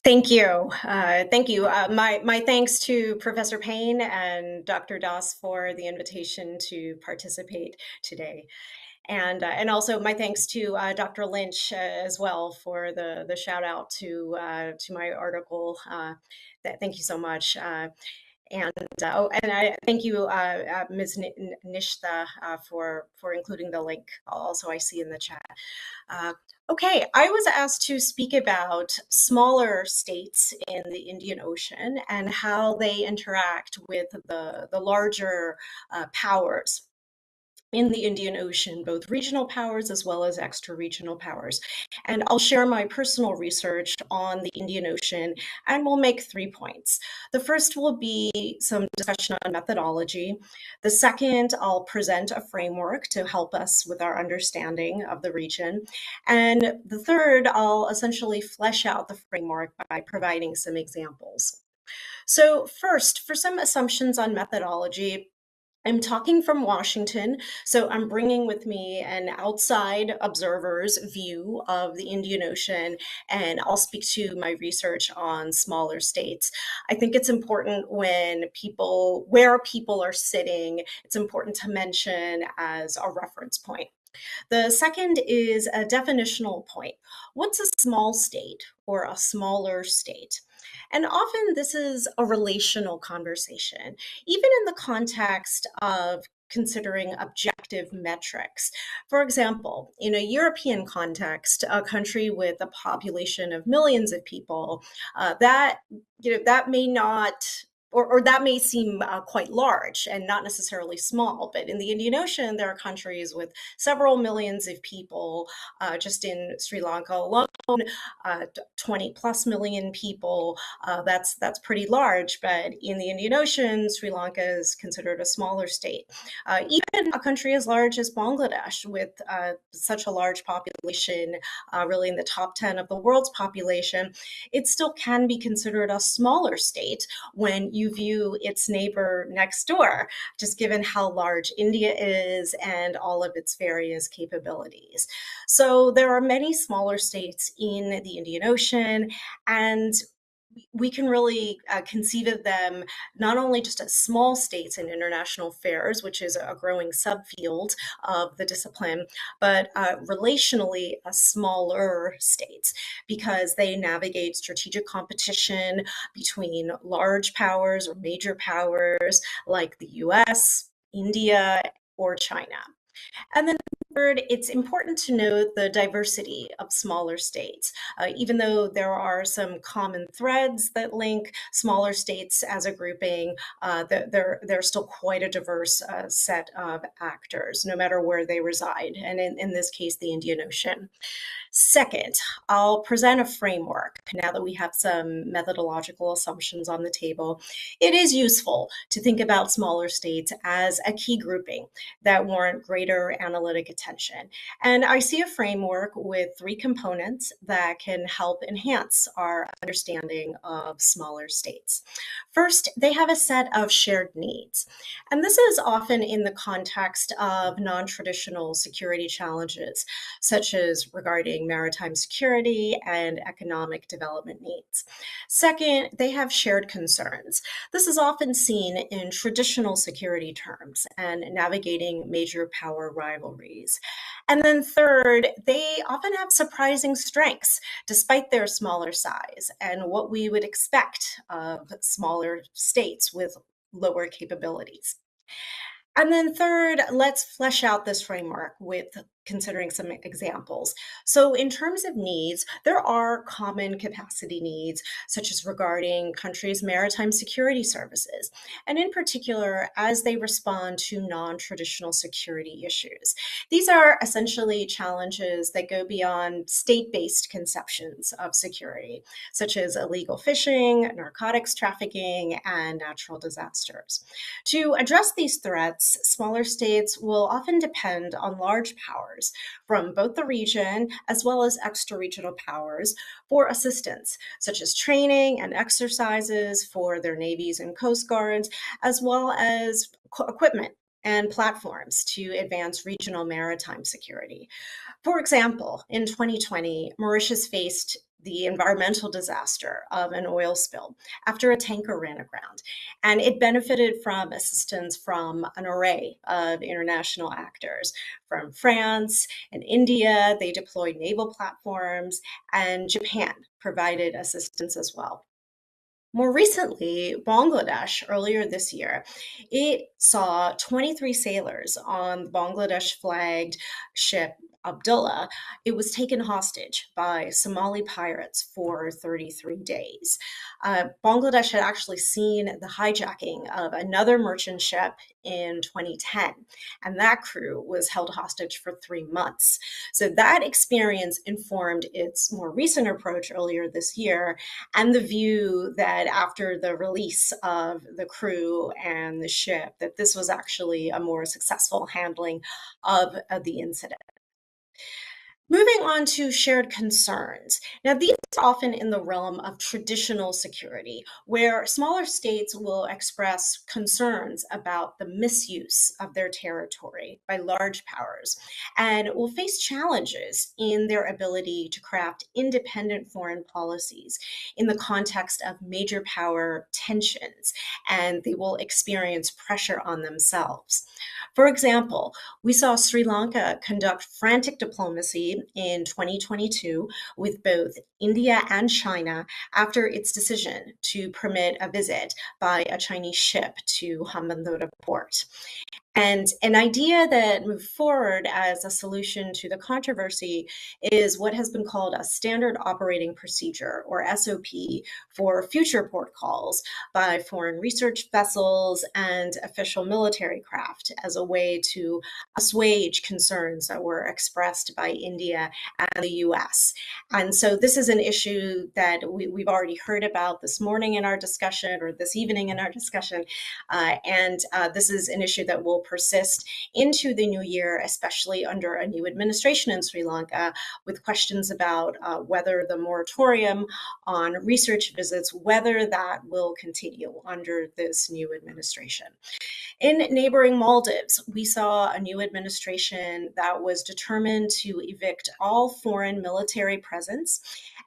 Thank you. Thank you. My thanks to Professor Payne and Dr. Das for the invitation to participate today. And also my thanks to Dr. Lynch as well for the shout out to my article. Thank you so much. And I thank you, Ms. Nishta, for including the link. Also, I see in the chat. Okay, I was asked to speak about smaller states in the Indian Ocean and how they interact with the larger powers in the Indian Ocean, both regional powers as well as extra-regional powers. And I'll share my personal research on the Indian Ocean, and we'll make 3 points. The first will be some discussion on methodology. The second, I'll present a framework to help us with our understanding of the region. And the third, I'll essentially flesh out the framework by providing some examples. So first, for some assumptions on methodology, I'm talking from Washington, so I'm bringing with me an outside observer's view of the Indian Ocean, and I'll speak to my research on smaller states. I think it's important where people are sitting, it's important to mention as a reference point. The second is a definitional point. What's a small state or a smaller state? And often this is a relational conversation, even in the context of considering objective metrics. For example, in a European context, a country with a population of millions of people, that may not or that may seem quite large and not necessarily small, but in the Indian Ocean, there are countries with several millions of people. Just in Sri Lanka alone, 20 plus million people. That's pretty large, but in the Indian Ocean, Sri Lanka is considered a smaller state. Even a country as large as Bangladesh, with such a large population, really in the top 10 of the world's population, it still can be considered a smaller state when you view its neighbor next door, just given how large India is and all of its various capabilities. So there are many smaller states in the Indian Ocean, and we can really conceive of them not only just as small states in international affairs, which is a growing subfield of the discipline, but relationally as smaller states, because they navigate strategic competition between large powers or major powers like the US, India, or China. And then third, it's important to note the diversity of smaller states. Even though there are some common threads that link smaller states as a grouping, they're still quite a diverse set of actors, no matter where they reside, and in this case, the Indian Ocean. Second, I'll present a framework. Now that we have some methodological assumptions on the table, it is useful to think about smaller states as a key grouping that warrant greater analytic attention. And I see a framework with 3 components that can help enhance our understanding of smaller states. First, they have a set of shared needs. And this is often in the context of non-traditional security challenges, such as regarding maritime security and economic development needs. Second, they have shared concerns. This is often seen in traditional security terms and navigating major power rivalries. And then third, they often have surprising strengths despite their smaller size and what we would expect of smaller states with lower capabilities. And then third, let's flesh out this framework with considering some examples. So in terms of needs, there are common capacity needs, such as regarding countries' maritime security services, and in particular, as they respond to non-traditional security issues. These are essentially challenges that go beyond state-based conceptions of security, such as illegal fishing, narcotics trafficking, and natural disasters. To address these threats, smaller states will often depend on large powers from both the region as well as extra-regional powers for assistance, such as training and exercises for their navies and coast guards, as well as equipment and platforms to advance regional maritime security. For example, in 2020, Mauritius faced the environmental disaster of an oil spill after a tanker ran aground. And it benefited from assistance from an array of international actors. From France and India, they deployed naval platforms, and Japan provided assistance as well. More recently, Bangladesh, earlier this year, it saw 23 sailors on the Bangladesh flagged ship Abdullah. It was taken hostage by Somali pirates for 33 days. Bangladesh had actually seen the hijacking of another merchant ship in 2010, and that crew was held hostage for 3 months. So that experience informed its more recent approach earlier this year, and the view that after the release of the crew and the ship, that this was actually a more successful handling of the incident. Moving on to shared concerns. Now, these are often in the realm of traditional security, where smaller states will express concerns about the misuse of their territory by large powers and will face challenges in their ability to craft independent foreign policies in the context of major power tensions, and they will experience pressure on themselves. For example, we saw Sri Lanka conduct frantic diplomacy in 2022 with both India and China after its decision to permit a visit by a Chinese ship to Hambantota port. And an idea that moved forward as a solution to the controversy is what has been called a standard operating procedure, or SOP, for future port calls by foreign research vessels and official military craft as a way to assuage concerns that were expressed by India and the US. And so this is an issue that we've already heard about this morning in our discussion, or this evening in our discussion. And this is an issue that will persist into the new year, especially under a new administration in Sri Lanka, with questions about whether the moratorium on research visits, whether that will continue under this new administration. In neighboring Maldives, we saw a new administration that was determined to evict all foreign military presence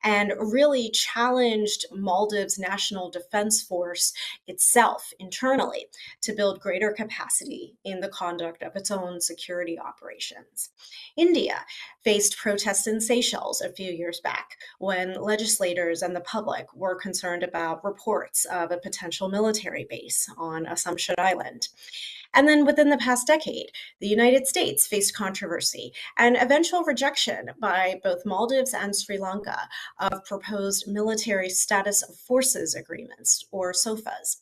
and really challenged Maldives' National Defense Force itself internally to build greater capacity in the conduct of its own security operations. India faced protests in Seychelles a few years back when legislators and the public were concerned about reports of a potential military base on Assumption Island. And then within the past decade, the United States faced controversy and eventual rejection by both Maldives and Sri Lanka of proposed military status of forces agreements, or SOFAs.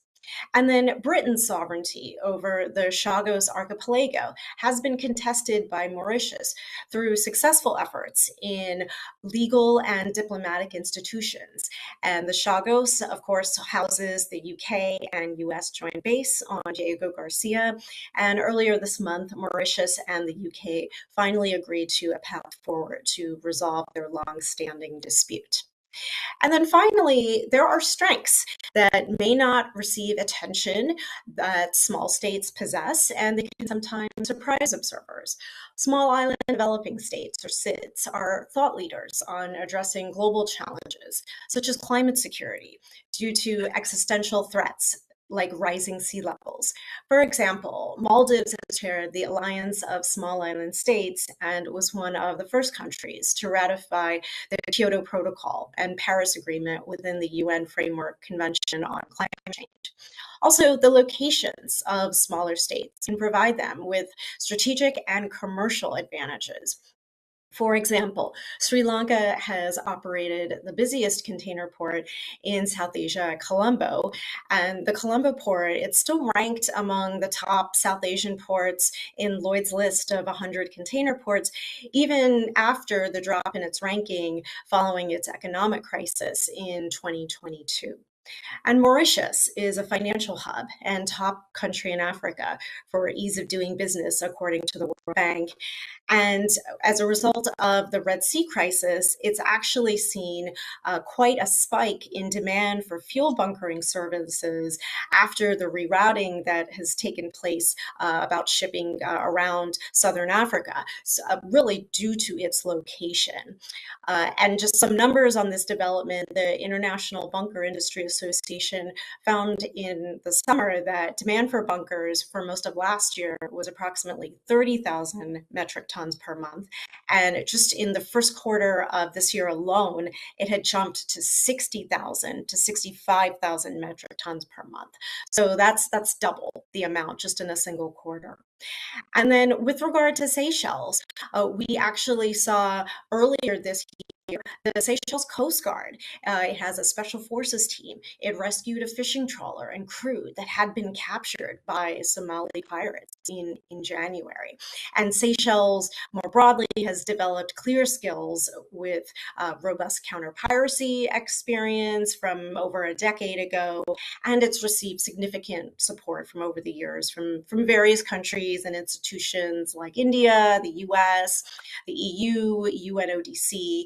And then Britain's sovereignty over the Chagos archipelago has been contested by Mauritius through successful efforts in legal and diplomatic institutions. And the Chagos, of course, houses the UK and US joint base on Diego Garcia. And earlier this month, Mauritius and the UK finally agreed to a path forward to resolve their long-standing dispute. And then finally, there are strengths that may not receive attention that small states possess, and they can sometimes surprise observers. Small island developing states, or SIDS, are thought leaders on addressing global challenges, such as climate security, due to existential threats like rising sea levels. For example, Maldives has chaired the Alliance of Small Island States and was one of the first countries to ratify the Kyoto Protocol and Paris Agreement within the UN Framework Convention on Climate Change. Also, the locations of smaller states can provide them with strategic and commercial advantages. For example, Sri Lanka has operated the busiest container port in South Asia, Colombo. And the Colombo port, it's still ranked among the top South Asian ports in Lloyd's list of 100 container ports, even after the drop in its ranking following its economic crisis in 2022. And Mauritius is a financial hub and top country in Africa for ease of doing business, according to the World Bank. And as a result of the Red Sea crisis, it's actually seen quite a spike in demand for fuel bunkering services after the rerouting that has taken place about shipping around Southern Africa, so, really due to its location. And just some numbers on this development, the International Bunker Industry Association found in the summer that demand for bunkers for most of last year was approximately 30,000 metric tons per month. And just in the first quarter of this year alone, it had jumped to 60,000 to 65,000 metric tons per month. So that's double the amount just in a single quarter. And then with regard to Seychelles, we actually saw earlier this year the Seychelles Coast Guard. It has a special forces team. It rescued a fishing trawler and crew that had been captured by Somali pirates in January. And Seychelles, more broadly, has developed clear skills with robust counter-piracy experience from over a decade ago, and it's received significant support from over the years from various countries and institutions like India, the US, the EU, UNODC.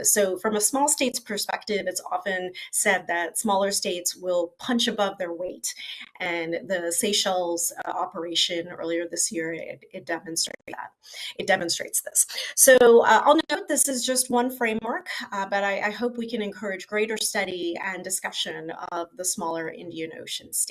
So from a small state's perspective, it's often said that smaller states will punch above their weight. And the Seychelles operation earlier this year, it demonstrates that. It demonstrates this. So I'll note this is just one framework, but I hope we can encourage greater study and discussion of the smaller Indian Ocean states.